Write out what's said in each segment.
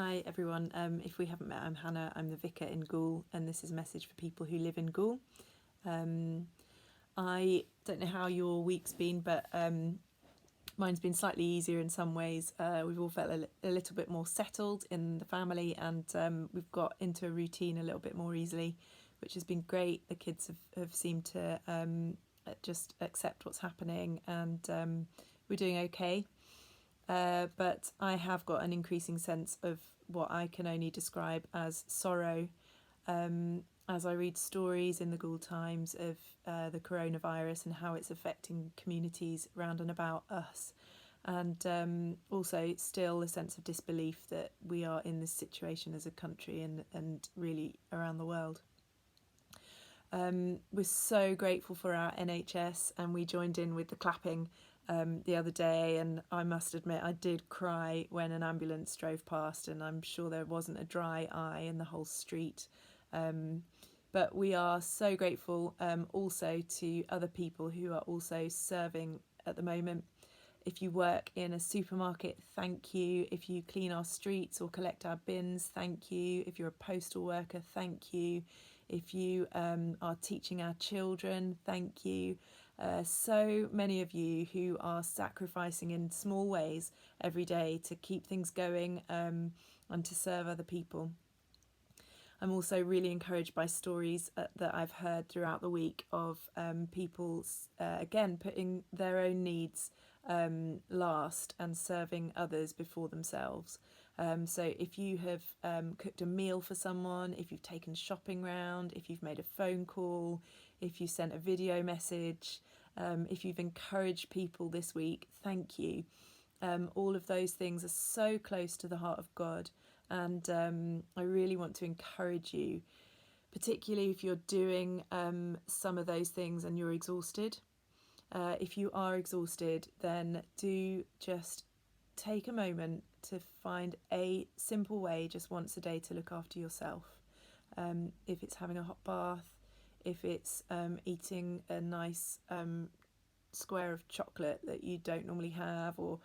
Hi everyone, if we haven't met, I'm Hannah, I'm the vicar in Goole, and this is a message for people who live in Goole. I don't know how your week's been, but mine's been slightly easier in some ways. We've all felt a little bit more settled in the family, and we've got into a routine a little bit more easily, which has been great. The kids have seemed to just accept what's happening, and we're doing okay. But I have got an increasing sense of what I can only describe as sorrow as I read stories in the Gould Times of the coronavirus and how it's affecting communities round and about us. And also still a sense of disbelief that we are in this situation as a country and really around the world. We're so grateful for our NHS, and we joined in with the clapping the other day, and I must admit I did cry when an ambulance drove past, and I'm sure there wasn't a dry eye in the whole street. But we are so grateful also to other people who are also serving at the moment. If you work in a supermarket, thank you. If you clean our streets or collect our bins, thank you. If you're a postal worker, thank you. If you are teaching our children, thank you. So many of you who are sacrificing in small ways every day to keep things going and to serve other people. I'm also really encouraged by stories that I've heard throughout the week of people, again, putting their own needs last and serving others before themselves. So if you have cooked a meal for someone, if you've taken shopping round, if you've made a phone call, if you sent a video message, if you've encouraged people this week, thank you. All of those things are so close to the heart of God, and I really want to encourage you, particularly if you're doing some of those things and you're exhausted. If you are exhausted, then do just take a moment to find a simple way just once a day to look after yourself. If it's having a hot bath, if it's eating a nice square of chocolate that you don't normally have, or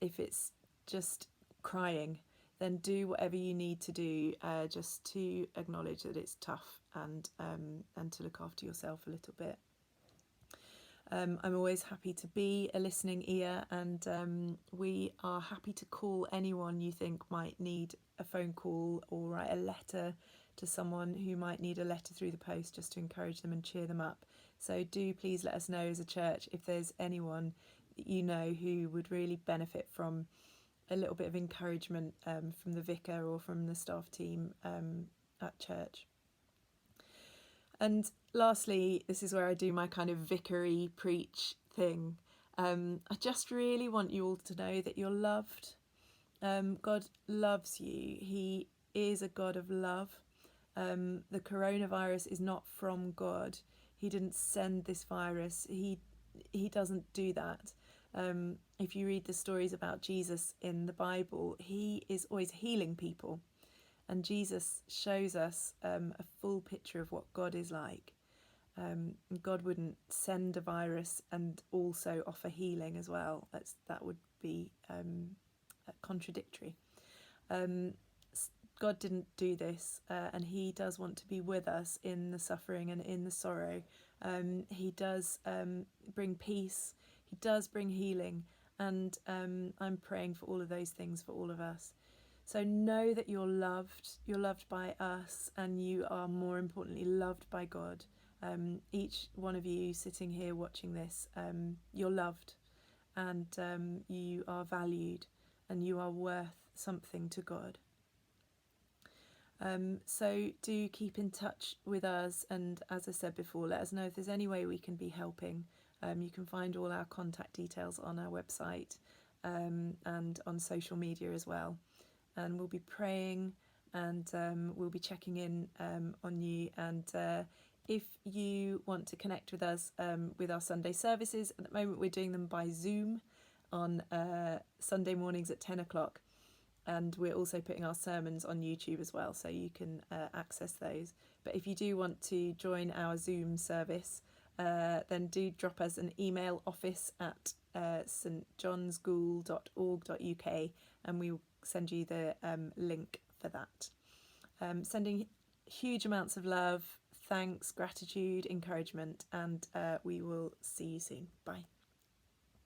if it's just crying, then do whatever you need to do just to acknowledge that it's tough and to look after yourself a little bit. I'm always happy to be a listening ear, and we are happy to call anyone you think might need a phone call or write a letter to someone who might need a letter through the post, just to encourage them and cheer them up. So do please let us know as a church if there's anyone that you know who would really benefit from a little bit of encouragement from the vicar or from the staff team at church. And lastly, this is where I do my kind of vicary preach thing. I just really want you all to know that you're loved. God loves you. He is a God of love. The coronavirus is not from God. He didn't send this virus. He doesn't do that. If you read the stories about Jesus in the Bible, he is always healing people. And Jesus shows us a full picture of what God is like. God wouldn't send a virus and also offer healing as well. That would be contradictory. God didn't do this, and he does want to be with us in the suffering and in the sorrow. He does bring peace. He does bring healing. And I'm praying for all of those things for all of us. So know that you're loved by us, and you are more importantly loved by God. Each one of you sitting here watching this, you're loved, and you are valued, and you are worth something to God. So do keep in touch with us, and as I said before, let us know if there's any way we can be helping. You can find all our contact details on our website and on social media as well. And we'll be praying, and we'll be checking in on you. And if you want to connect with us with our Sunday services, at the moment we're doing them by Zoom on Sunday mornings at 10 o'clock. And we're also putting our sermons on YouTube as well, so you can access those. But if you do want to join our Zoom service, then do drop us an email, office at stjohnsghoul.org.uk, and we will send you the link for that. Sending huge amounts of love, thanks, gratitude, encouragement, and we will see you soon. Bye.